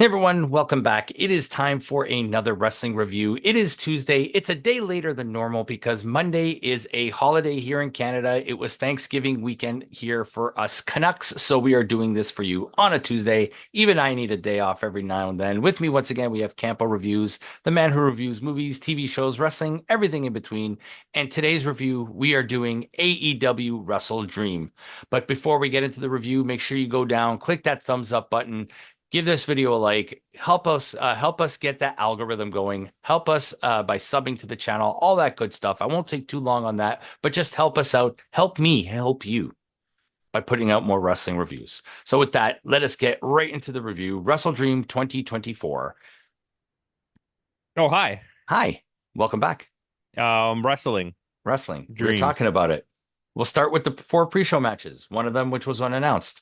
Hey everyone, welcome back. It is time for another wrestling review. It is Tuesday. It's a day later than normal because Monday is a holiday here in Canada. It was Thanksgiving weekend here for us Canucks, so we are doing this for you on a Tuesday. Even I need a day off every now and then. With me once again, we have Campo.Reviews, the man who reviews movies, TV shows, wrestling, everything in between. And today's review, we are doing AEW Wrestle Dream. But before we get into the review, make sure you go down, click that thumbs up button. Give this video a like. Help us get that algorithm going. Help us by subbing to the channel, all that good stuff. I won't take too long on that, but just help us out. Help me help you by putting out more wrestling reviews. So with that, let us get right into the review. Wrestle Dream 2024. Oh, hi. Hi, welcome back. Wrestling Wrestling. We were dreams. talking about it. We'll start with the four pre-show matches. One of them, which was unannounced.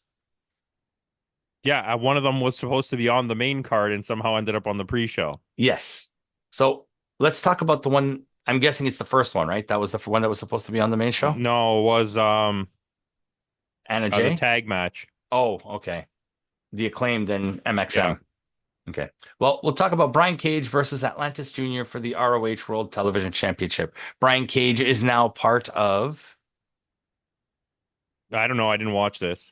Yeah, one of them was supposed to be on the main card and somehow ended up on the pre-show. Yes. So let's talk about the one. I'm guessing it's the first one, right? That was the one that was supposed to be on the main show. No, it was Anna the Jay? tag match. Oh, okay. The Acclaimed and Yeah. MXM. Okay. Well, we'll talk about Brian Cage versus Atlantis Jr. for the ROH World Television Championship. Brian Cage is now part of. I don't know. I didn't watch this.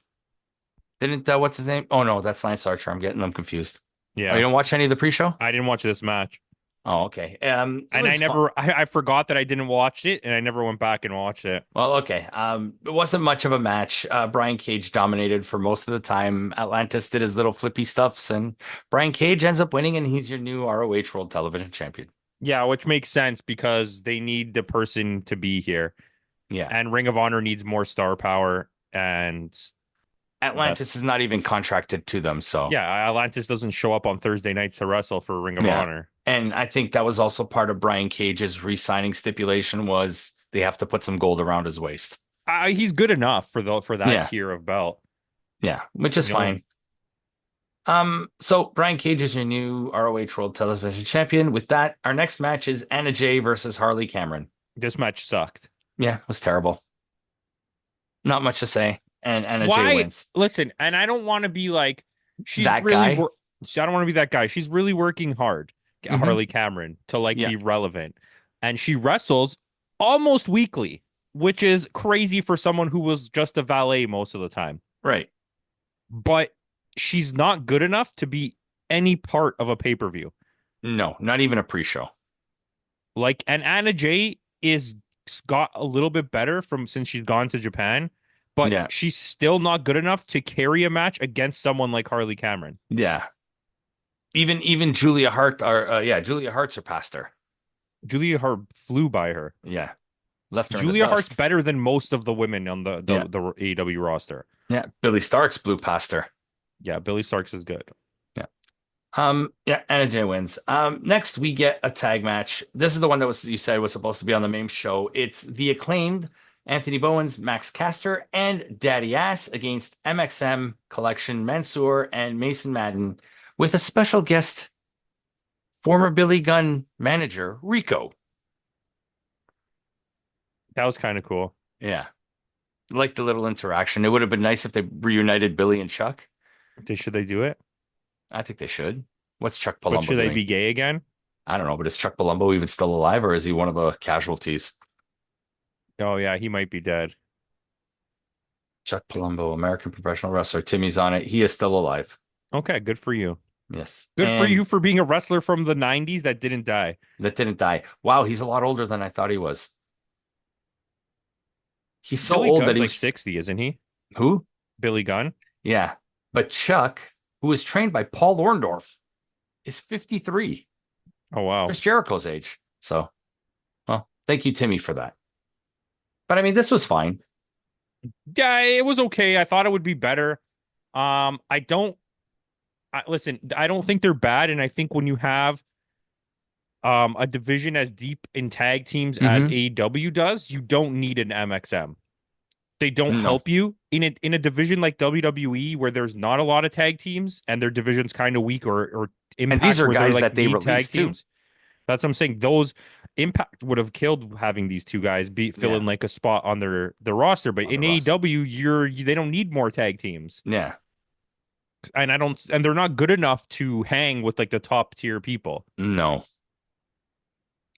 Didn't what's his name? Oh no, that's Lance Archer. I'm getting them confused. Oh, you Yeah. don't watch any of the pre-show? I didn't watch this match. Oh, okay. It And was fun. I forgot that I didn't watch it and I never went back and watched it. Well, okay. It wasn't much of a match. Brian Cage dominated for most of the time. Atlantis did his little flippy stuffs, and Brian Cage ends up winning, and he's your new ROH World Television Champion. Yeah, which makes sense because they need the person to be here. Yeah. And Ring of Honor needs more star power and Atlantis is that's not even contracted to them, so yeah, Atlantis doesn't show up on Thursday nights to wrestle for Ring of yeah. Honor. And I think that was also part of Brian Cage's re-signing stipulation was they have to put some gold around his waist. He's good enough for that Yeah, tier of belt. yeah, which is You know, fine. So Brian Cage is your new ROH World Television Champion. With that, our next match is Anna Jay versus Harley Cameron. this match sucked. Yeah, it was terrible. Not much to say. And Anna Jay Why? wins. Listen, and I don't want to be like she's That really. guy. I don't want to be that guy. She's really working hard, Hmm. Harley Cameron, to like Yeah, be relevant, and she wrestles almost weekly, which is crazy for someone who was just a valet most of the time. right. But she's not good enough to be any part of a pay-per-view. No, not even a pre-show. Like, and Anna Jay is got a little bit better from since she's gone to Japan, but Yeah, she's still not good enough to carry a match against someone like Harley Cameron. yeah. Even Julia Hart, or Julia Hart surpassed her. Julia Hart flew by her. Yeah, left her in the Julia Hart's dust. better than most of the women on Yeah, the AEW roster. yeah. Billy Starks blew past her. Yeah, Billy Starks is good. Yeah. Yeah, Anna Jay wins. Next we get a tag match. This is the one that was you said was supposed to be on the main show. It's the Acclaimed Anthony Bowens, Max Caster, and Daddy Ass against MXM Collection, Mansoor, and Mason Madden, with a special guest, former Billy Gunn manager Rico. That was kind of cool. Yeah, like the little interaction. It would have been nice if they reunited Billy and Chuck. Should they do it? I think they should. What's Chuck But Palumbo should they doing? be gay again? I don't know, but is Chuck Palumbo even still alive, or is he one of the casualties? Oh yeah, he might be dead. Chuck Palumbo, American professional wrestler. Timmy's on it. He is still alive. Okay, good for you. Yes. Good for And you for being a wrestler from the 90s that didn't die. that didn't die. Wow, he's a lot older than I thought he was. He's so Billy old that Gunn's he like was. 60, isn't he? Who? Billy Gunn? Yeah. But Chuck, who was trained by Paul Orndorff, is 53. Oh wow. Chris Jericho's age. So, well, thank you, Timmy, for that. But I mean, this was fine. Yeah, it was okay. I thought it would be better. I don't listen, I don't think they're bad, and I think when you have a division as deep in tag teams as Hmm. AEW does, you don't need an MXM. They don't No. help you in a division like WWE where there's not a lot of tag teams and their division's kind of weak or And these Impact are where they're guys like that they need tag released too. teams. That's what I'm saying. Those Impact would have killed having these two guys be fill Yeah. in like a spot on their roster, but On the in roster. AEW, they don't need more tag teams. Yeah. And I don't, and they're not good enough to hang with like the top tier people. No,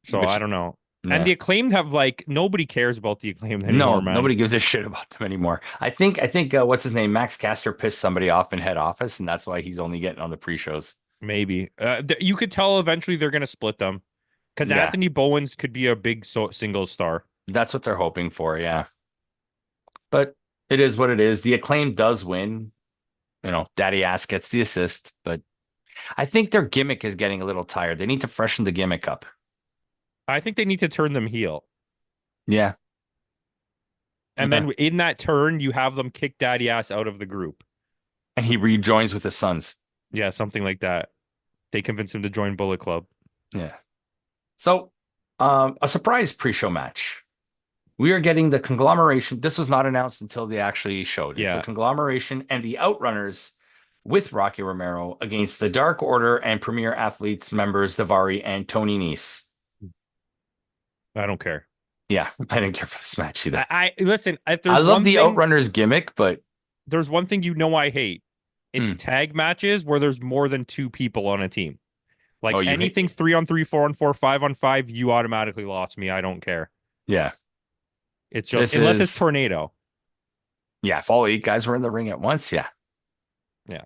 So I which don't know. And yeah. the acclaimed have like nobody cares about the acclaimed No, anymore, man. nobody gives a shit about them anymore. I think what's his name? Max Caster pissed somebody off in head office, and that's why he's only getting on the pre-shows. Maybe. You could tell eventually they're gonna split them because Yeah, Anthony Bowens could be a big single star. that's what they're hoping for. Yeah, but it is what it is. The acclaim does win. Daddy Ass gets the assist, but I think their gimmick is getting a little tired. They need to freshen the gimmick up. I think they need to turn them heel. Yeah, And yeah. then in that turn, you have them kick Daddy Ass out of the group. And he rejoins with his sons. Yeah, something like that. They convince him to join Bullet Club. Yeah. So, a surprise pre-show match. We are getting the conglomeration. This was not announced until they actually showed. It's the Yeah, conglomeration and the Outrunners with Rocky Romero against the Dark Order and Premier Athletes members Davari and Tony Nese. I don't care. Yeah, I didn't care for this match either. I listen, if I there's love one the thing, Outrunners gimmick, but there's one thing I hate. It's hmm. tag matches where there's more than two people on a team. Oh, Like you hate? anything 3-on-3, 4-on-4, 5-on-5, you automatically lost me. I don't care. Yeah, It's just this unless it's is tornado. yeah. If all 8 guys were in the ring at once, yeah.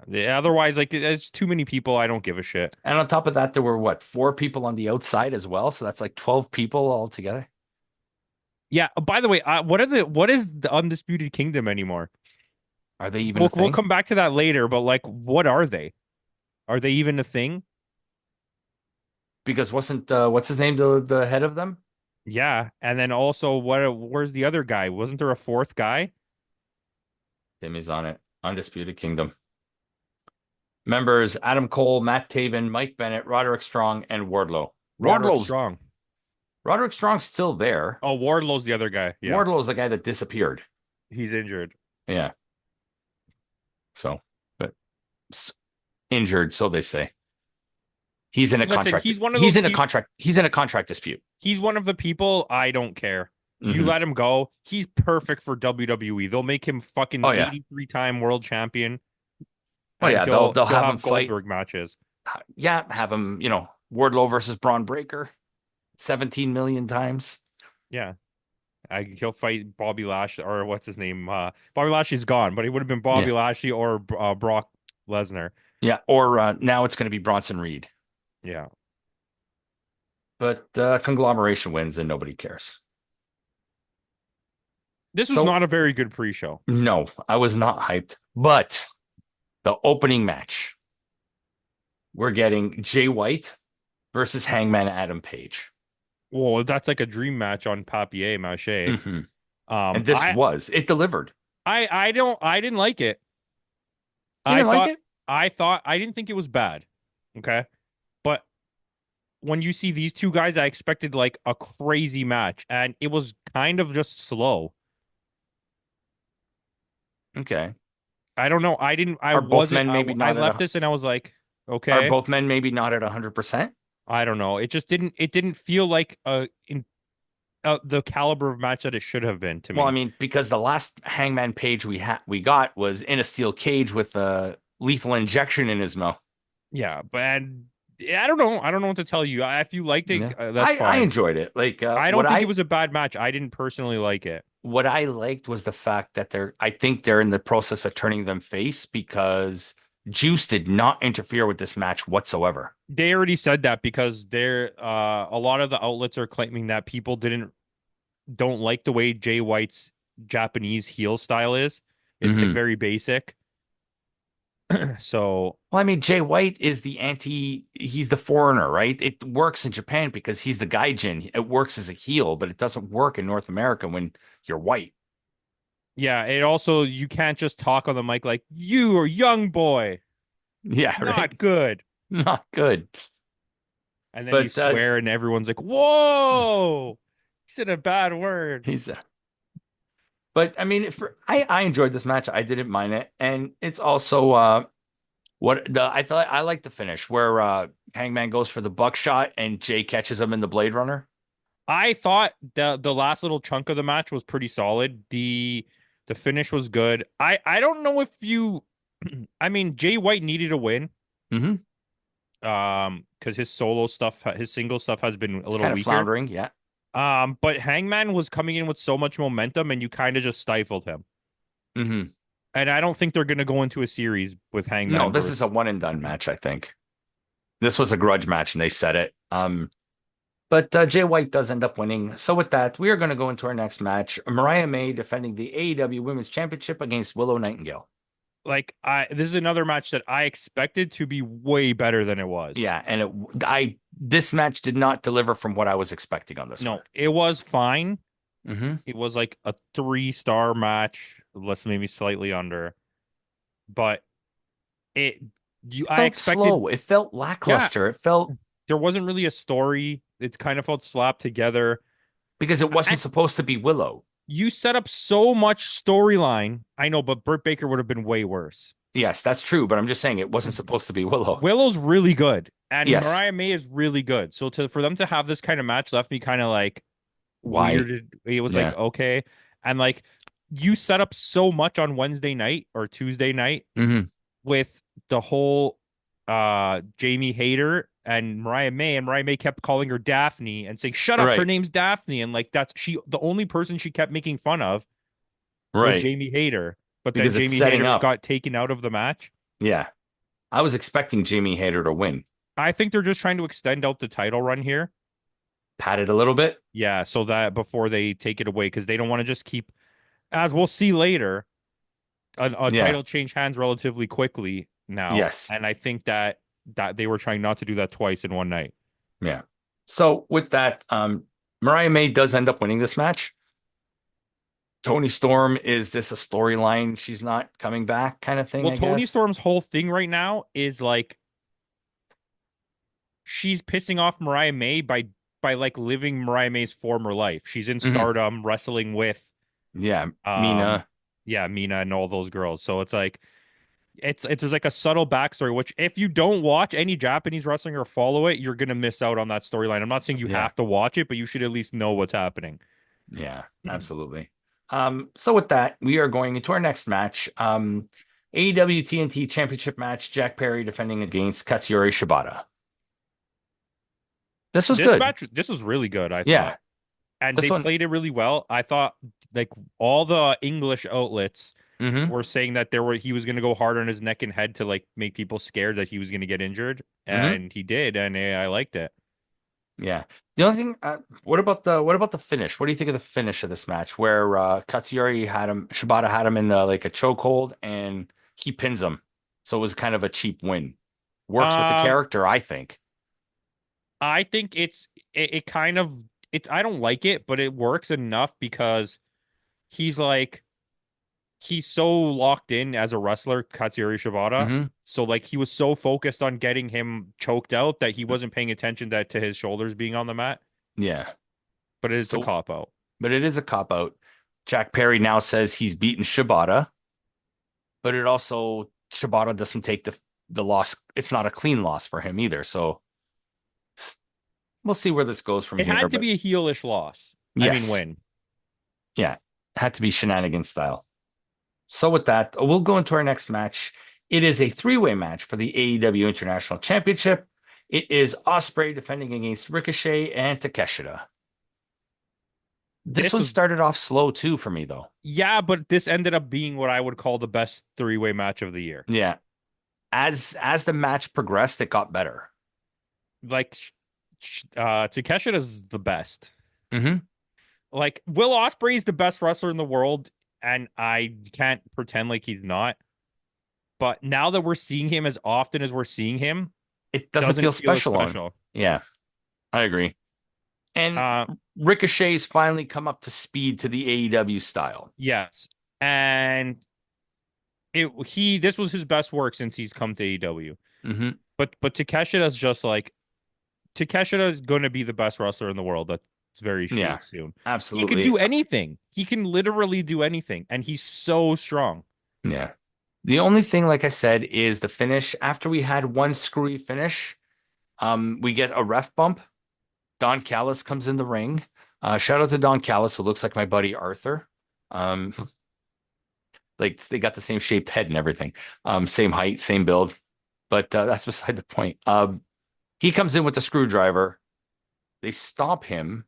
Yeah. Otherwise, like there's too many people. I don't give a shit. And on top of that, there were what 4 people on the outside as well, so that's like 12 people all together. Yeah. By the way, what is the Undisputed Kingdom anymore? Are they even a We'll thing? come back to that later. But like, what are they? Are they even a thing? Because wasn't what's his name the head of them? Yeah. And then also, where's the other guy? Wasn't there a fourth guy? Timmy's on it. Undisputed Kingdom. Members Adam Cole, Matt Taven, Mike Bennett, Roderick Strong, and Wardlow. Roderick Wardlow's Strong. Roderick Strong's still there. Oh, Wardlow's the other guy. Yeah. Wardlow's the guy that disappeared. He's injured. Yeah. So, but injured, so they say. He's in a Listen, contract. he's one of He's those in a people. contract. He's in a contract dispute. He's one of the people I don't care. You Hmm. let him go. He's perfect for WWE. They'll make him fucking Oh yeah. 83-time world champion, Oh and yeah. They'll he'll they'll he'll have him have fight. Goldberg matches. Yeah, have him. Wardlow versus Braun Breaker, 17 million times. Yeah. He'll fight Bobby Lashley or what's his name? Bobby Lashley's gone, but he would have been Yeah. Bobby Lashley or Brock Lesnar. Yeah. Or now it's going to be Bronson Reed. Yeah. But conglomeration wins and nobody cares. This was So not a very good pre-show. no, I was not hyped. But the opening match, we're getting Jay White versus Hangman Adam Page. Well, that's like a dream match on papier mâché. Hmm. Um, And this I it delivered. I didn't like it. You I didn't like thought it? I didn't think it was bad. Okay. But when you see these two guys, I expected like a crazy match, and it was kind of just slow. Okay. I don't know. I didn't. I Are both wasn't. men maybe I not at left a this and I was like, are okay. both men maybe not at 100%? I don't know. It just didn't. It didn't feel like the caliber of match that it should have been to Well, I me. mean, because the last Hangman Page we got was in a steel cage with a lethal injection in his mouth. Yeah, but I don't know. I don't know what to tell you. If you liked it, Yeah. that's I fine. enjoyed it. Like I don't think it was a bad match. I didn't personally like it. what I liked was the fact that I think they're in the process of turning them face because Juice did not interfere with this match whatsoever. They already said that because a lot of the outlets are claiming that people don't like the way Jay White's Japanese heel style is. It's like Hmm. very basic. So Well, I mean, Jay White is he's the foreigner, right? It works in Japan because he's the gaijin. It works as a heel, but it doesn't work in North America when you're white. yeah, it also you can't just talk on the mic like you are young boy, Yeah, right. not good. Not good. And then you But swear and everyone's like, "Whoa, he said a bad word." he's but I mean, I enjoyed this match. I didn't mind it, and it's also I thought I like the finish where Hangman goes for the buckshot and Jay catches him in the Blade Runner. I thought the last little chunk of the match was pretty solid. The finish was good. I don't know if you I mean, Jay White needed a win, Hmm. because his solo stuff, his single stuff has been a It's little kind of weaker. floundering. Yeah. But Hangman was coming in with so much momentum, and you kind of just stifled him. Hmm. And I don't think they're going to go into a series with No, Hangman this is a versus. one and done match, I think. This was a grudge match and they said it. But Jay White does end up winning. So with that, we are going to go into our next match. Mariah May defending the AEW Women's Championship against Willow Nightingale. Like, this is another match that I expected to be way better than it was. Yeah, and this match did not deliver from what I was expecting on this one. No, it was fine. Hmm. It was like a 3-star match, less maybe slightly under, but it It I felt expected. slow. It felt Yeah, lackluster. It felt there wasn't really a story. It kind of felt slapped together. because it wasn't And supposed to be Willow. you set up so much storyline. I know, but Britt Baker would have been way worse. Yes, that's true, but I'm just saying it wasn't supposed to be Willow. Willow's really good, and Yes. Mariah May is really good. So for them to have this kind of match left me kind of like Why? weirded. It was like, Yeah. okay, and like you set up so much on Wednesday night or Tuesday night Hmm. with the whole Jamie Hayter and Mariah May kept calling her Daphne and saying, "Shut up, her Right. name's Daphne." And like that's she the only person she kept making fun of was Right. Jamie Hayter. But then Because it's Jamie setting Hayter up. got taken out of the match. Yeah. I was expecting Jamie Hayter to win. I think they're just trying to extend out the title run here. Pat it a little bit. Yeah, so that before they take it away, because they don't want to just keep, as we'll see later, a Yeah. title change hands relatively quickly now. Yes. And I think that they were trying not to do that twice in one night. Yeah. So with that, Mariah May does end up winning this match. Tony Storm, is this a storyline? She's not coming back kind of thing, Well, I Tony guess. Storm's whole thing right now is like she's pissing off Mariah May by like living Mariah May's former life. She's in Hmm. Stardom wrestling with Yeah. um Mina. yeah, Mina and all those girls. So it's like it's there's like a subtle backstory, which if you don't watch any Japanese wrestling or follow it, you're gonna miss out on that storyline. I'm not saying you Yeah. have to watch it, but you should at least know what's happening. Yeah. Absolutely. So with that, we are going into our next match. AEW TNT Championship match, Jack Perry defending against Katsuyori Shibata. This was good. This was really good, I thought. Yeah. And This they one. played it really well. I thought like all the English outlets Hmm. were saying that he was going to go hard on his neck and head to like make people scared that he was going to get injured, Hmm. and he did, and I liked it. Yeah. The only thing, what about the finish? What do you think of the finish of this match where Katsuyori had him, Shibata had him in the like a chokehold and he pins him. So it was kind of a cheap win. Works with the Um, character, I think. I think it kind of it. I don't like it, but it works enough because he's like he's so locked in as a wrestler, Katsuyori Shibata. Hmm. So like he was so focused on getting him choked out that he wasn't paying attention to his shoulders being on the mat. Yeah. But it's a So, cop out. but it is a cop out. Jack Perry now says he's beaten Shibata, but it also Shibata doesn't take the loss. It's not a clean loss for him either. So we'll see where this goes from It here. had to But be a heelish loss. I mean, yes, win. yeah, had to be shenanigan style. So with that, we'll go into our next match. It is a three-way match for the AEW International Championship. It is Ospreay defending against Ricochet and Takeshita. This This one was started off slow too for me though. Yeah, but this ended up being what I would call the best three-way match of the year. Yeah. As the match progressed, it got better. Like Takeshita is the best. Hmm. Like Will Ospreay is the best wrestler in the world, and I can't pretend like he's not. But now that we're seeing him as often as we're seeing him, It doesn't doesn't feel feel as special on. special. Yeah, I agree. And Uh, Ricochet's finally come up to speed to the AEW style. yes, and this was his best work since he's come to AEW. Hmm. But Takeshita is just like Takeshita is going to be the best wrestler in the world. That's very Yeah, soon. He could absolutely. do anything. He can literally do anything, and he's so strong. Yeah. The only thing, like I said, is the finish. After we had one screwy finish, we get a ref bump. Don Callis comes in the ring. Shout out to Don Callis, who looks like my buddy Arthur. Um, Like they got the same shaped head and everything. Same height, same build. But that's beside the point. He comes in with the screwdriver. They stop him,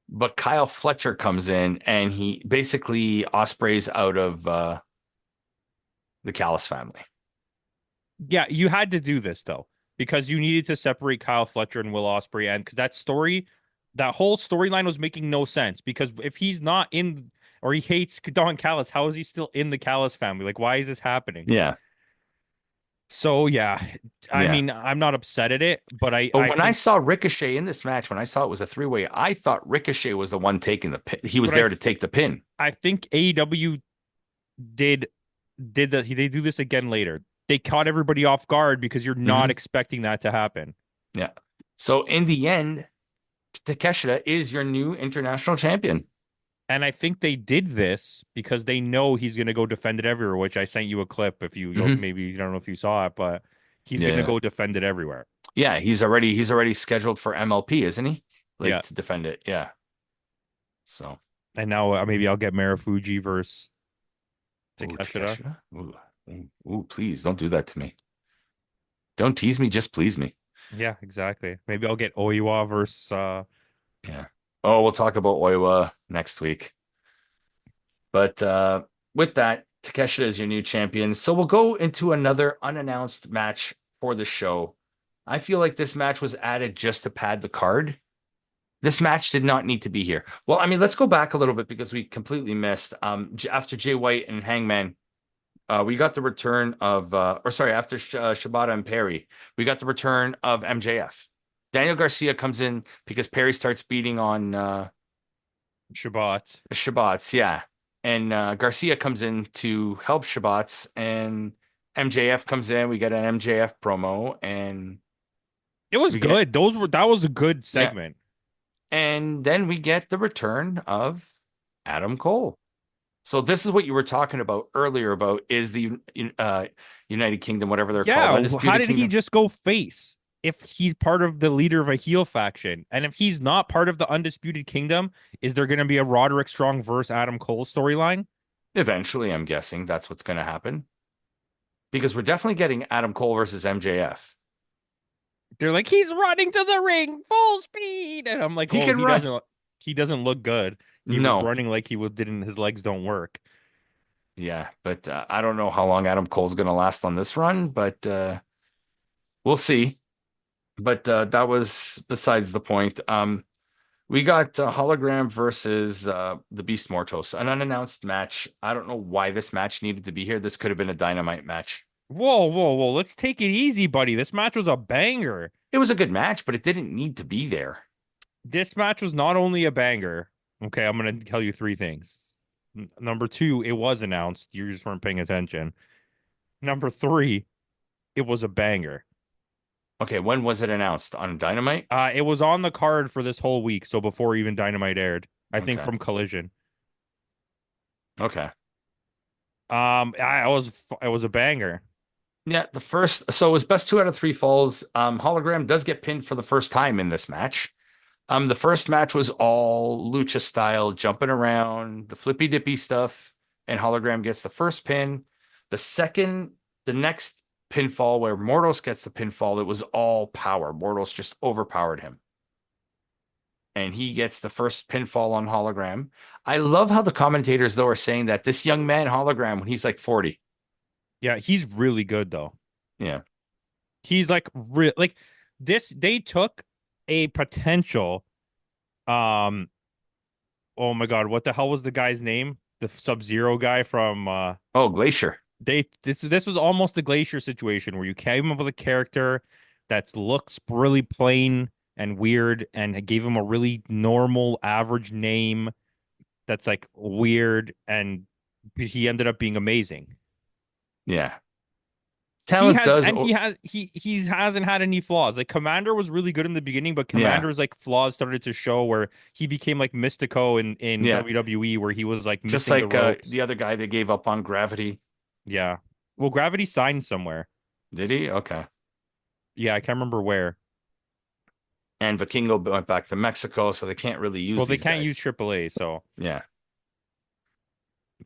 but Kyle Fletcher comes in and he basically ospreys out of the Callis family. Yeah, you had to do this though because you needed to separate Kyle Fletcher and Will Ospreay, and because that whole storyline was making no sense. Because if he's not in or he hates Don Callis, how is he still in the Callis family? Like, why is this happening? Yeah, So yeah, I yeah. mean, I'm not upset at it, but I But I when I think, saw Ricochet in this match, when I saw it was a three-way, I thought Ricochet was the one taking the pin. He was but I there to take the pin. I think AEW did they do this again later. They caught everybody off guard because you're not Hmm. expecting that to happen. Yeah. So in the end, Takeshita is your new international champion. And I think they did this because they know he's going to go defend it everywhere, which I sent you a clip if you Hmm. maybe you don't know if you saw it, but he's going to Yeah. go defend it everywhere. Yeah, he's already scheduled for MLP, isn't he? Like Yeah. to defend it. Yeah. So, And now maybe I'll get Marufuji versus ooh, Takeshita. Takeshita. Ooh, please don't do that to me. Don't tease me, just please me. Yeah, exactly. Maybe I'll get Oiwa versus Yeah. Oh, we'll talk about Oiwa next week. But with that, Takeshita is your new champion. So we'll go into another unannounced match for the show. I feel like this match was added just to pad the card. This match did not need to be here. Well, I mean, let's go back a little bit because we completely missed. After Jay White and Hangman, we got the return of, or sorry, after Shibata and Perry, we got the return of MJF. Daniel Garcia comes in because Perry starts beating on Shabbat. Shabbat's, yeah. And Garcia comes in to help Shabbat's, and MJF comes in. We get an MJF promo, and It was we get, good. That was a good yeah. segment. And then we get the return of Adam Cole. So this is what you were talking about earlier about is the United Kingdom, whatever they're called, Yeah, how Undisputed did he Kingdom. just go face if he's part of the leader of a heel faction? And if he's not part of the Undisputed Kingdom, is there going to be a Roderick Strong versus Adam Cole storyline? Eventually, I'm guessing that's what's going to happen because we're definitely getting Adam Cole versus MJF. They're like, he's running to the ring full speed, and I'm like, He oh, can run. he doesn't look good. He was No, running like he was didn't his legs don't work. yeah, but I don't know how long Adam Cole's going to last on this run, but we'll see. But that was besides the point. We got Hologram versus the Beast Mortos, an unannounced match. I don't know why this match needed to be here. This could have been a dynamite match. Whoa, whoa, whoa! Let's take it easy, buddy. This match was a banger. It was a good match, but it didn't need to be there. This match was not only a banger. Okay, I'm gonna tell you three things. Number two, it was announced. You just weren't paying attention. Number three, it was a banger. Okay, when was it announced? On Dynamite? It was on the card for this whole week, so before even Dynamite aired, I think Okay. from Collision. Okay. It was a banger. Yeah, the first, so it was best two out of three falls. Hologram does get pinned for the first time in this match. The first match was all lucha style, jumping around, the flippy dippy stuff, and Hologram gets the first pin. The second, the next pinfall where Mortos gets the pinfall, it was all power. Mortos just overpowered him. And he gets the first pinfall on Hologram. I love how the commentators, though, are saying that this young man, Hologram, when he's like 40. Yeah, he's really good though. Yeah. He's like like this. They took a potential. Um. Oh my God, what the hell was the guy's name? The Sub-Zero guy from. Oh, Glacier. This was almost the Glacier situation where you came up with a character that looks really plain and weird, and gave him a really normal, average name that's like weird, and he ended up being amazing. Yeah. Talent does. He hasn't had any flaws. Like Commander was really good in the beginning, but Yeah. Commander's like flaws started to show where he became like Mystico in Yeah. WWE where he was like Just missing the like ropes. the other guy that gave up on Gravity. Yeah. Well, Gravity signed somewhere. Did he? Okay. Yeah, I can't remember where. And Vikingo went back to Mexico, so they can't really use Well, they these can't use guys. AAA, so Yeah.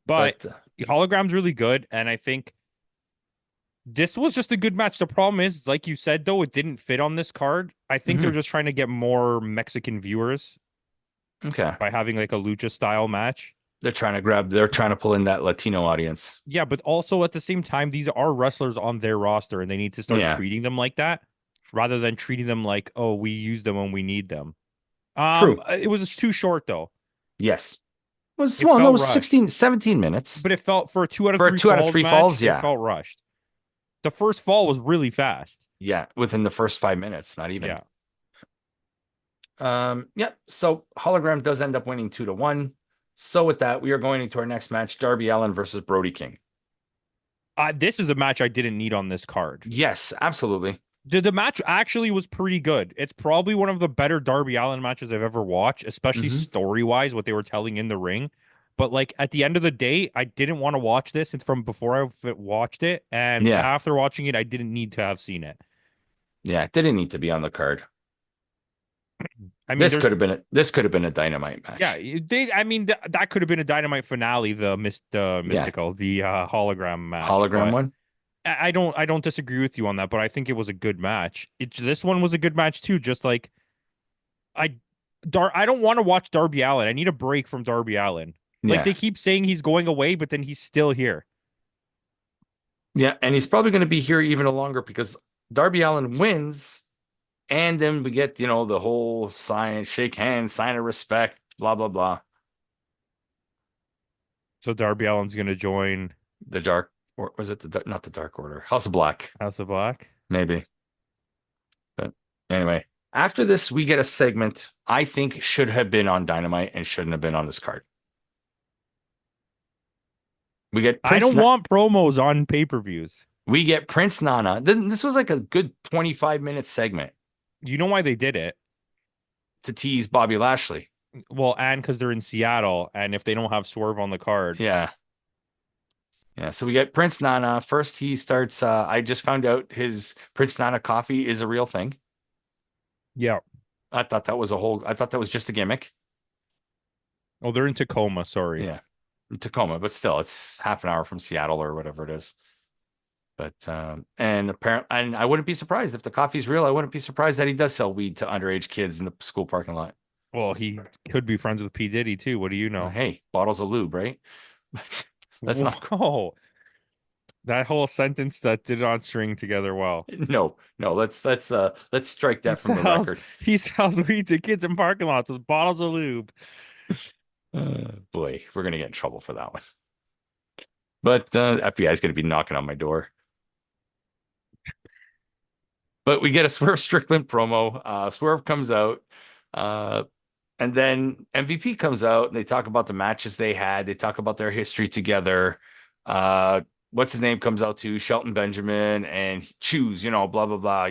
But But hologram's really good, and I think this was just a good match. The problem is, like you said, though, it didn't fit on this card. I think they're mhm, just trying to get more Mexican viewers okay, by having like a lucha style match. they're trying to pull in that Latino audience. Yeah, but also at the same time, these are wrestlers on their roster, and they need to start Yeah, treating them like that rather than treating them like, oh, we use them when we need them. true. It was too short though. Yes. Was It well, no, it felt was rushed, 16, 17 minutes but it felt for a two out of for a three two out of falls three match, falls. it Yeah, felt rushed. The first fall was really fast. yeah, within the first 5 minutes, not even. Yeah. Yeah. So hologram does end up winning 2-1. So with that, we are going into our next match: Darby Allin versus Brody King. This is a match I didn't need on this card. Yes, absolutely. The match actually was pretty good. It's probably one of the better Darby Allin matches I've ever watched, especially Hmm. story wise, what they were telling in the ring. But like at the end of the day, I didn't want to watch this and from before I watched it. And Yeah, after watching it, I didn't need to have seen it. yeah, it didn't need to be on the card. I mean, there's This could have been a dynamite yeah, match. I mean that could have been a dynamite finale, the Yeah, mystical, the hologram match. hologram But one. I don't disagree with you on that, but I think it was a good match. This one was a good match too, just like I I don't want to watch Darby Allin. I need a break from Darby Allin. Like Yeah, they keep saying he's going away, but then he's still here. yeah, and he's probably going to be here even longer because Darby Allin wins, and then we get the whole sign, shake hands, sign of respect, blah blah blah. So Darby Allin's gonna join The dark, or was it not the Dark Order? House of Black, House of Black. maybe. But anyway, after this, we get a segment I think should have been on Dynamite and shouldn't have been on this card. We get I Prince. don't want promos on pay-per-views. We get Prince Nana. This was like a good 25-minute segment You know why they did it? to tease Bobby Lashley. Well, and because they're in Seattle, and if they don't have Swerve on the card, Yeah. Yeah. So we get Prince Nana. First, he starts. I just found out his Prince Nana coffee is a real thing. yeah. I thought that was just a gimmick. Oh, they're in Tacoma. Sorry. Yeah. In Tacoma, but still, it's half an hour from Seattle or whatever it is. But and apparently, and I wouldn't be surprised if the coffee's real. I wouldn't be surprised that he does sell weed to underage kids in the school parking lot. Well, he could be friends with P. Diddy too. What do you know? Hey, bottles of lube, right? Let's not. Whoa. That whole sentence that did not string together well. No, no. Let's strike He that from the sells record. he sells weed to kids in parking lots with bottles of lube. Boy, we're gonna get in trouble for that one. But FBI is gonna be knocking on my door. But we get a Swerve Strickland promo. Swerve comes out. Uh, And then MVP comes out and they talk about the matches they had. They talk about their history together. What's his name comes out to Shelton Benjamin and choose, blah blah blah.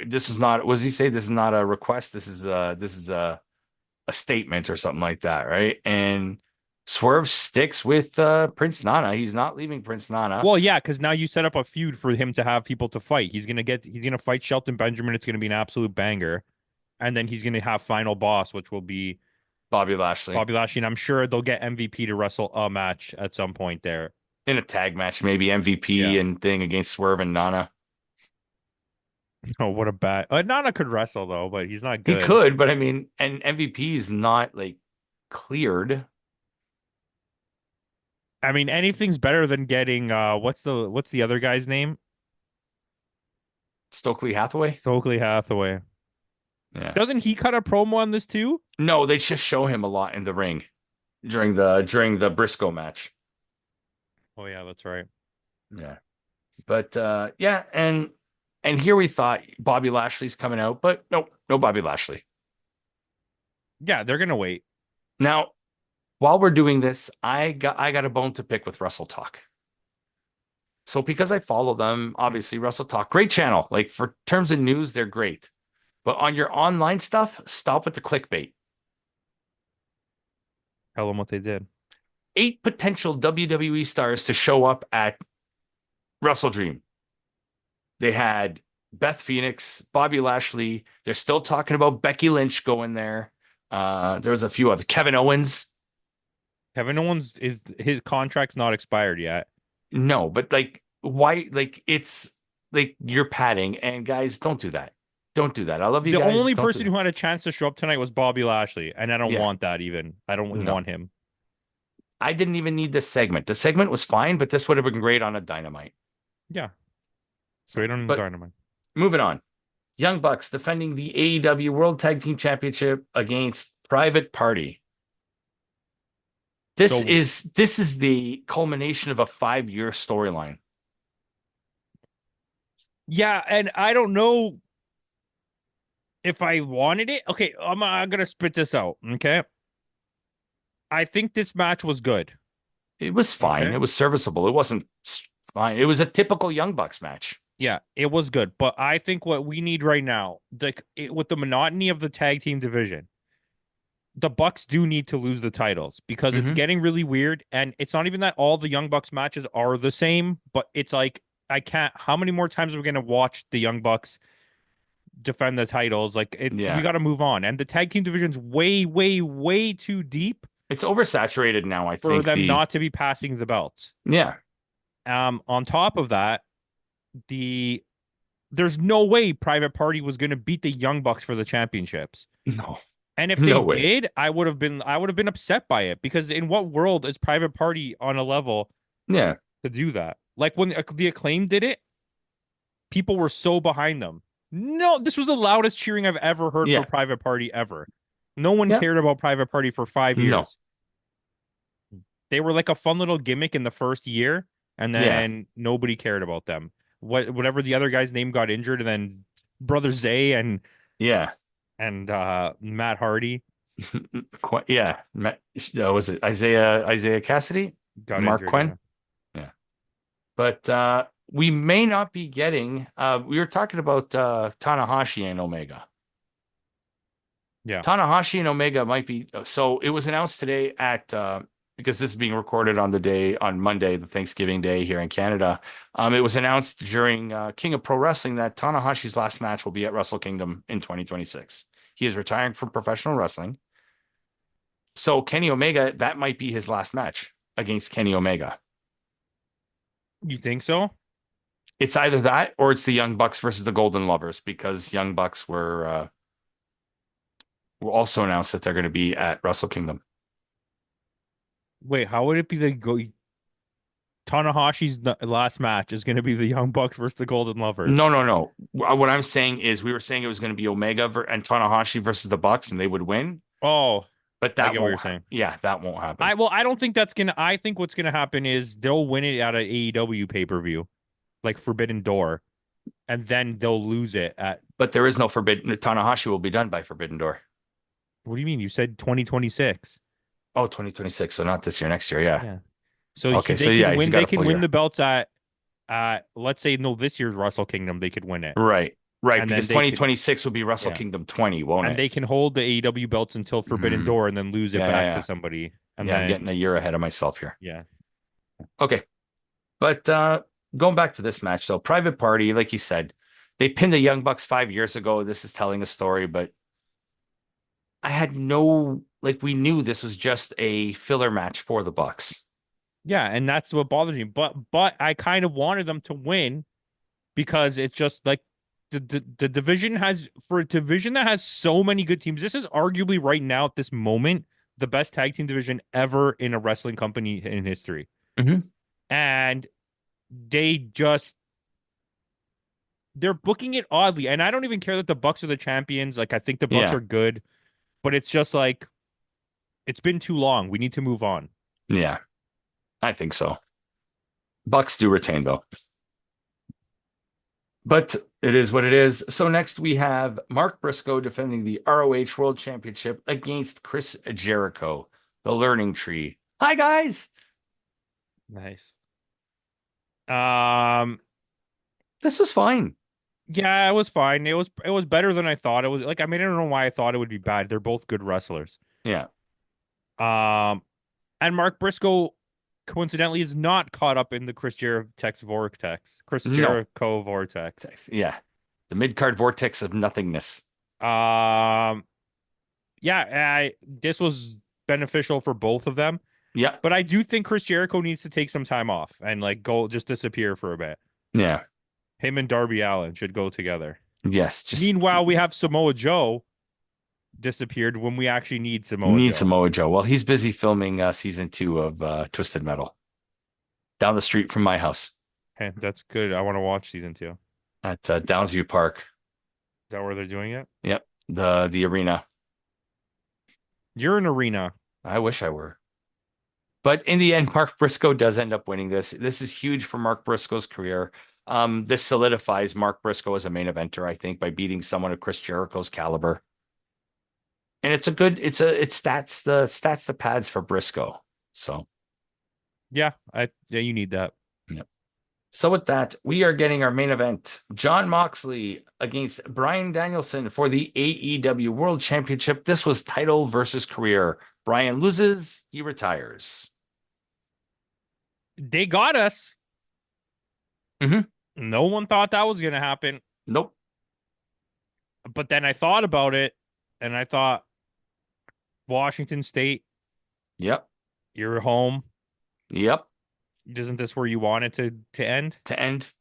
This is not. What does he say? This is not a request. This is a statement or something like that, right? And Swerve sticks with Prince Nana. He's not leaving Prince Nana. Well, yeah, because now you set up a feud for him to have people to fight. He's gonna fight Shelton Benjamin. It's gonna be an absolute banger. And then he's gonna have Final Boss, which will be Bobby Lashley Bobby Lashley. And I'm sure they'll get MVP to wrestle a match at some point there. in a tag match, maybe MVP Yeah. and thing against Swerve and Nana. Oh, what a bad. Nana could wrestle though, but he's not He good. could, but I mean, and MVP is not like cleared. I mean, anything's better than getting what's the other guy's name? Stokely Hathaway. Stokely Hathaway. Yeah. Doesn't he cut a promo on this too? No, they just show him a lot in the ring during the Briscoe match. Oh yeah, that's right. Yeah. But yeah, and here we thought Bobby Lashley's coming out, but nope, no Bobby Lashley. Yeah, they're gonna wait. Now, while we're doing this, I got a bone to pick with Wrestle Talk. So because I follow them, obviously Wrestle Talk, great channel. Like for terms of news, they're great. But on your online stuff, stop with the clickbait. Tell them what they did. 8 potential WWE stars to show up at Wrestle Dream. They had Beth Phoenix, Bobby Lashley. They're still talking about Becky Lynch going there. There was a few other Kevin Owens. Kevin Owens is his contract's not expired yet. No, but like why like it's like you're padding and guys don't do that. Don't do that. I love you The guys. only Don't do person that. who had a chance to show up tonight was Bobby Lashley, and I don't Yeah. want that even. I don't No. want him. I didn't even need this segment. The segment was fine, but this would have been great on a Dynamite. Yeah, So, great on but Dynamite. moving on. Young Bucks defending the AEW World Tag Team Championship against Private Party. So This is the culmination of a 5-year storyline. yeah, and I don't know if I wanted it. Okay, I'm gonna spit this out. Okay, I think this match was good. It was fine. Okay, It was serviceable. It wasn't fine. It was a typical Young Bucks match. yeah, it was good. But I think what we need right now, with the monotony of the tag team division, the Bucks do need to lose the titles because it's Hmm. getting really weird. And it's not even that all the Young Bucks matches are the same, but it's like I can't. How many more times are we gonna watch the Young Bucks defend the titles? Like we Yeah. got to move on. And the tag team division's way, way, way too deep It's oversaturated now, I for think. them not to be passing the belts. Yeah. On top of that, the there's no way Private Party was going to beat the Young Bucks for the championships. No, And if they no way. did, I would have been upset by it because in what world is Private Party on a level Yeah. to do that? Like when the Acclaim did it, people were so behind them. No, this was the loudest cheering I've ever heard for Yeah. Private Party ever. No one Yeah. cared about Private Party for five No. years. They were like a fun little gimmick in the first year, and Yeah. then nobody cared about them. Whatever the other guy's name got injured, and then Brother Zay Yeah. and Matt Hardy Quite, yeah. Was it Isaiah Cassidy? got Mark injured. Yeah, Quinn? Yeah. But we may not be getting we were talking about Tanahashi and Omega. yeah, Tanahashi and Omega might be so it was announced today at because this is being recorded on the day on Monday, the Thanksgiving Day here in Canada. It was announced during King of Pro Wrestling that Tanahashi's last match will be at Wrestle Kingdom in 2026. He is retiring from professional wrestling. So Kenny Omega, that might be his last match against Kenny Omega. you think so? It's either that or it's the Young Bucks versus the Golden Lovers because Young Bucks were also announced that they're going to be at Wrestle Kingdom. Wait, how would it be Tanahashi's last match is going to be the Young Bucks versus the Golden Lovers? No, no, no. What I'm saying is we were saying it was going to be Omega and Tanahashi versus the Bucks and they would win, Oh, but I that get what won't you're saying. yeah, that won't happen. I don't think that's gonna. I think what's gonna happen is they'll win it at an AEW pay-per-view, like Forbidden Door, and then they'll lose it at. But there is no Forbidden Tanahashi will be done by Forbidden Door. What do you mean? You said 2026. Oh, 2026, so not this year, next year, yeah. Yeah. So Okay, so they yeah, can he's win. got They a can full win year. the belts at let's say no this year's Wrestle Kingdom. They could win it, Right. Right, and then because they could 2026 will be Wrestle yeah, Kingdom 20, won't and it? they can hold the AEW belts until Forbidden Mm, Door, and then lose it yeah, yeah, back to yeah. somebody, and Yeah, I'm then getting a year ahead of myself here. yeah. Okay. But going back to this match though, Private Party, like you said, they pinned the Young Bucks 5 years ago. This is telling a story, but I had no like we knew this was just a filler match for the Bucks. Yeah, and that's what bothers me. But I kind of wanted them to win because it's just like the division has for a division that has so many good teams. This is arguably right now at this moment the best tag team division ever in a wrestling company in history. Hmm. And they just they're booking it oddly. And I don't even care that the Bucks are the champions. Like I think the Bucks Yeah. are good, but it's just like it's been too long. We need to move on. Yeah. I think so. Bucks do retain though. But it is what it is. So next we have Mark Briscoe defending the ROH World Championship against Chris Jericho, the Learning Tree. Hi guys. Nice. Um This was fine. Yeah, it was fine. It was better than I thought. It was like I mean I don't know why I thought it would be bad. They're both good wrestlers. Yeah. Um, and Mark Briscoe coincidentally is not caught up in the Chris No. Jericho vortex. Yeah. The mid-card vortex of nothingness. Um, yeah, this was beneficial for both of them. Yeah. But I do think Chris Jericho needs to take some time off and like go just disappear for a bit. Yeah. Him and Darby Allin should go together. Yes. Just Meanwhile, we have Samoa Joe disappeared when we actually need Samoa need Joe. Samoa Joe. Well, he's busy filming season 2 of Twisted Metal down the street from my house Okay, that's good. I want to watch season 2. Is at Downsview Park. that where they're doing it? Yep. The arena. You're in Arena. I wish I were. But in the end, Mark Briscoe does end up winning this. This is huge for Mark Briscoe's career. This solidifies Mark Briscoe as a main eventer, I think, by beating someone of Chris Jericho's caliber. And it's a good, it stats the pads for Briscoe. So, Yeah, you need that. yep. So with that, we are getting our main event. Jon Moxley against Bryan Danielson for the AEW World Championship. This was title versus career. Bryan loses, he retires. They got us. Mm-hmm. No one thought that was going to happen. Nope. But then I thought about it and I thought, Washington State, Yep. you're home. Yep. Isn't this where you want it to end? To end.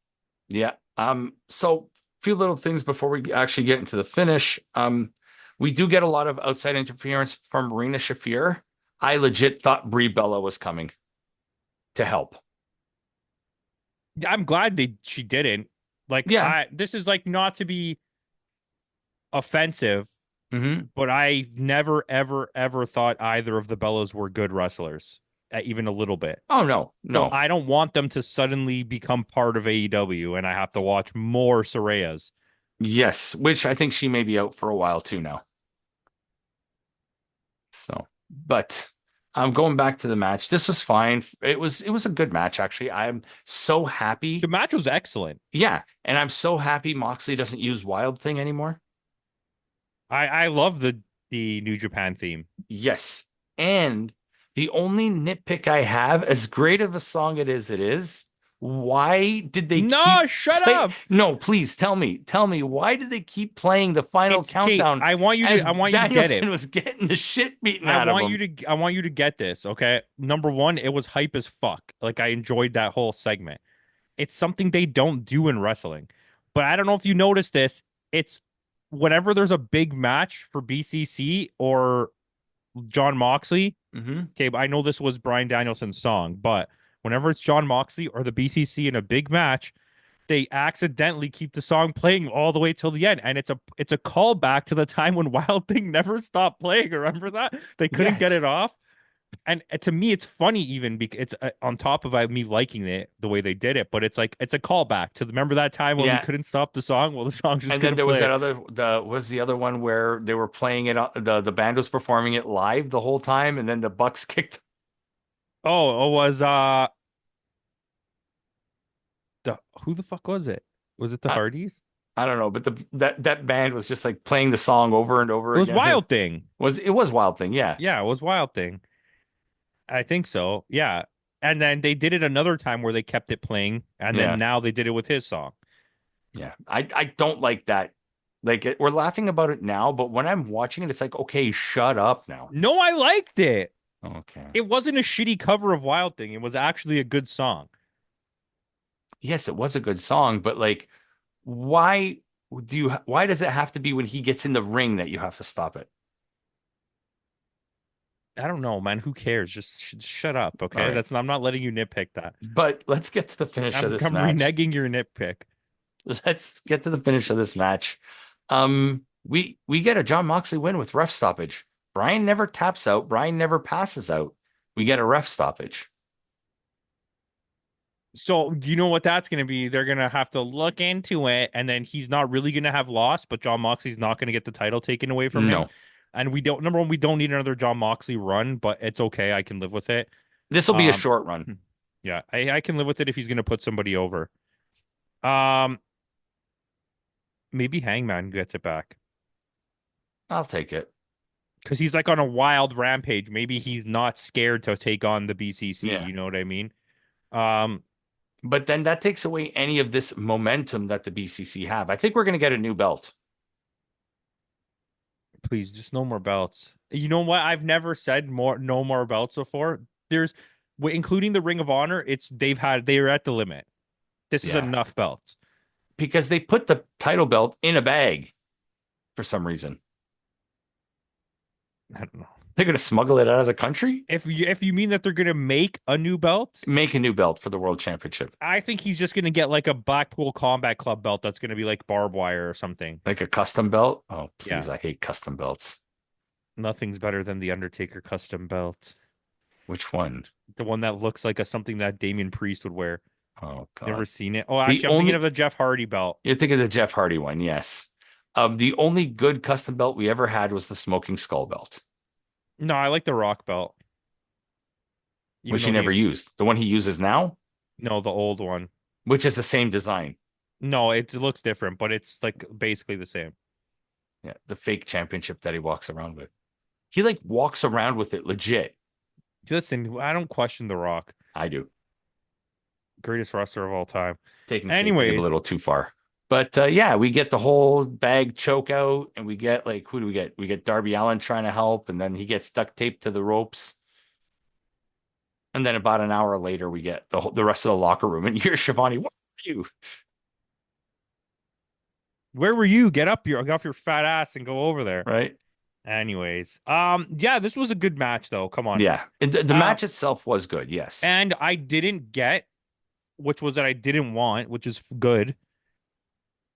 Yeah. So a few little things before we actually get into the finish. We do get a lot of outside interference from Marina Shafir. I legit thought Brie Bella was coming to help. I'm glad she didn't. Like Yeah. this is like not to be offensive, Hmm. but I never ever ever thought either of the Bellas were good wrestlers, even a little bit. Oh no, So no. I don't want them to suddenly become part of AEW and I have to watch more Sarayas. Yes, which I think she may be out for a while too now. So, but I'm going back to the match. This was fine. It was a good match actually. I'm so The happy. match was excellent. Yeah, and I'm so happy Moxley doesn't use Wild Thing anymore. I love the New Japan theme. Yes. And the only nitpick I have, as great of a song it is, why did they No, keep shut play? up. No, please tell me, why did they keep playing the final It's Kate. countdown I as want you to get Danielson it. was getting the shit beaten out of him? I want you to get this, okay? Number one, it was hype as fuck. Like I enjoyed that whole segment. It's something they don't do in wrestling. But I don't know if you noticed this. It's whenever there's a big match for BCC or John Moxley. Hmm. Okay, but I know this was Bryan Danielson's song, but whenever it's John Moxley or the BCC in a big match, they accidentally keep the song playing all the way till the end, and it's a callback to the time when Wild Thing never stopped playing. Remember that they couldn't get Yes. it off, and to me, it's funny even because it's on top of me liking it the way they did it, but it's like it's a callback to remember that time when we Yeah. couldn't stop the song. Well, the song's just And then gonna there was play. that other the was the other one where they were playing it the band was performing it live the whole time and then the Bucks kicked. Oh, it was the who the fuck was it? Was it the I, Hardys? I don't know, but that band was just like playing the song over and over It was again. Wild Thing. It was Wild Thing, yeah. Yeah, it was Wild Thing. I think so. Yeah. And then they did it another time where they kept it playing, and then Yeah. now they did it with his song. Yeah. I don't like that. Like we're laughing about it now, but when I'm watching it, it's like, okay, shut up now. No, I liked it. Okay. It wasn't a shitty cover of Wild Thing. It was actually a good song. Yes, it was a good song, but like, why why does it have to be when he gets in the ring that you have to stop it? I don't know, man. Who cares? Just shut up, All okay? right. I'm not letting you nitpick that. But let's get to the finish of this I'm match. reneging your nitpick. Let's get to the finish of this match. We get a Jon Moxley win with ref stoppage. Bryan never taps out. Bryan never passes out. We get a ref stoppage. So you know what that's going to be? They're going to have to look into it, and then he's not really going to have lost, but Jon Moxley's not going to get the title taken away from him. No, And we don't. Number one, we don't need another Jon Moxley run, but it's okay. I can live with it. this will be a Um, short run. yeah, I can live with it if he's going to put somebody over. Um, maybe Hangman gets it back I'll take it. because he's like on a wild rampage. Maybe he's not scared to take on the BCC. Yeah. You know what I mean? Um, But then that takes away any of this momentum that the BCC have. I think we're going to get a new belt. please, just no more belts. You know what? I've never said more, no more belts before. including the Ring of Honor, they're at the limit. This is Yeah. enough belts. Because they put the title belt in a bag for some reason. I don't know. They're going to smuggle it out of the country? If you mean that they're gonna make a new belt, Make a new belt for the World Championship. I think he's just gonna get like a Blackpool Combat Club belt that's gonna be like barbed wire or something. Like a custom belt? Oh, Yeah, please. I hate custom belts. nothing's better than the Undertaker custom belt. Which one? The one that looks like something that Damian Priest would wear. Oh, Never God. seen it. Oh, The actually, I'm thinking of only, the Jeff Hardy belt. you're thinking of the Jeff Hardy one, yes. The only good custom belt we ever had was the Smoking Skull belt, No, I like the Rock belt. Even which he though never used. The one he uses now, no, the old one. which is the same design. No, it looks different, but it's like basically the same. Yeah, the fake championship that he walks around with. He like walks around with it legit. Listen, I don't question the Rock, I do. greatest wrestler of all time. Taking kayfabe a Anyways, little too far. But yeah, we get the whole bag choke out, and we get like who do we get? We get Darby Allin trying to help, and then he gets duct taped to the ropes. And then about an hour later, we get the rest of the locker room, and here's Shivani. What are you? where were you? Get off your fat ass and go over there. Right? Anyways, yeah, this was a good match though. Come on. Yeah. And the Um, match itself was good. Yes. and I didn't get, which was that I didn't want, which is good.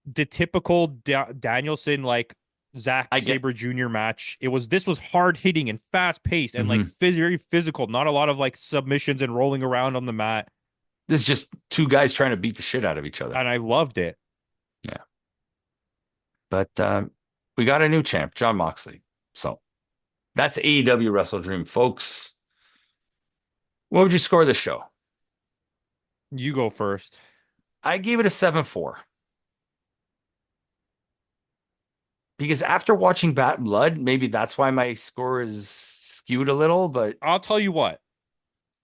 The typical Danielson like Zack I get. Sabre Jr. match. This was hard hitting and fast paced and like Mhm. very physical. Not a lot of like submissions and rolling around on the mat. This is just two guys trying to beat the shit out of each other. And I loved it. Yeah. But we got a new champ, John Moxley. So that's AEW Wrestle Dream, folks. What would you score this show? You go first. I gave it a 7-4. Because after watching Bad Blood, maybe that's why my score is skewed a little, but I'll tell you what.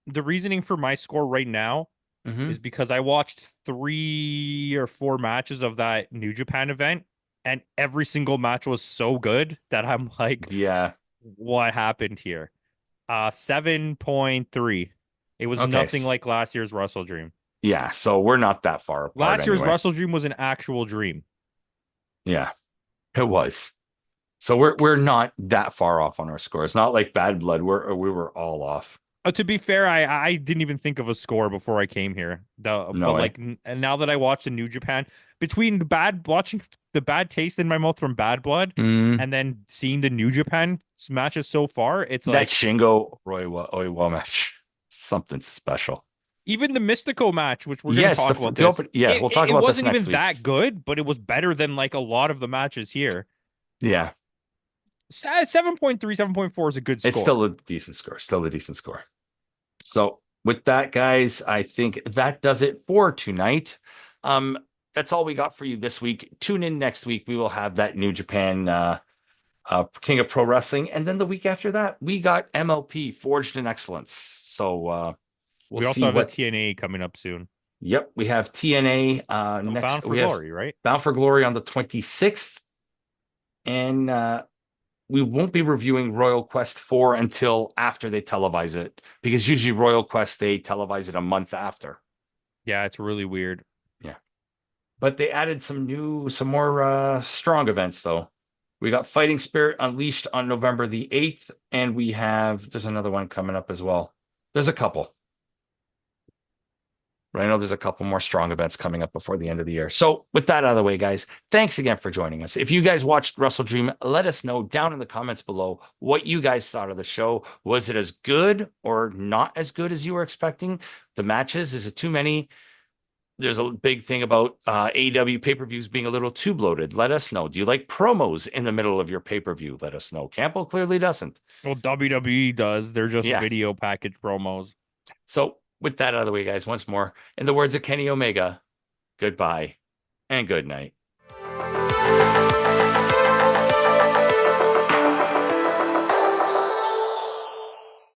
The reasoning for my score right now mhm. is because I watched 3 or 4 matches of that New Japan event, and every single match was so good that I'm like, Yeah. what happened here? 7.3. It was Okay. nothing like last year's Wrestle Dream. Yeah, so we're not that far apart Last year's anyway. Wrestle Dream was an actual dream. Yeah, it was. So we're not that far off on our score. It's not like Bad Blood. We were all off. To be fair, I didn't even think of a score before I came here. No But way. like, and now that I watch the New Japan, between watching the bad taste in my mouth from Bad Blood, Mm, and then seeing the New Japan matches so far, it's that like Shingo Oiwa match, something special. even the Mystico match, which we're gonna Yes, talk about the this. open. Yeah, we'll talk It about this wasn't next even week. that good, but it was better than like a lot of the matches here. Yeah, 7.3, 7.4 is a good it's score. still a decent score. Still a decent score. So with that, guys, I think that does it for tonight. Um, that's all we got for you this week. Tune in next week. We will have that New Japan King of Pro Wrestling, and then the week after that, we got MLP Forged in Excellence. So we'll We also see have a what. TNA coming up soon. Yep, we have TNA Bound next. for We have Glory, right? Bound for Glory on the 26th, and we won't be reviewing Royal Quest 4 until after they televise it, because usually Royal Quest they televise it a month after. Yeah, it's really weird. Yeah. But they added some more strong events though. We got Fighting Spirit Unleashed on November the 8th, and there's another one coming up as well. There's a couple. But I know there's a couple more strong events coming up before the end of the year. So with that out of the way, guys, thanks again for joining us. If you guys watched Wrestle Dream, let us know down in the comments below what you guys thought of the show. Was it as good or not as good as you were expecting? The matches, is it too many? There's a big thing about AEW pay-per-views being a little too bloated. Let us know. Do you like promos in the middle of your pay-per-view? Let us know. Campo clearly doesn't. Well, WWE does. They're just Yeah. video package promos. So with that out of the way, guys, once more, in the words of Kenny Omega, goodbye and good night.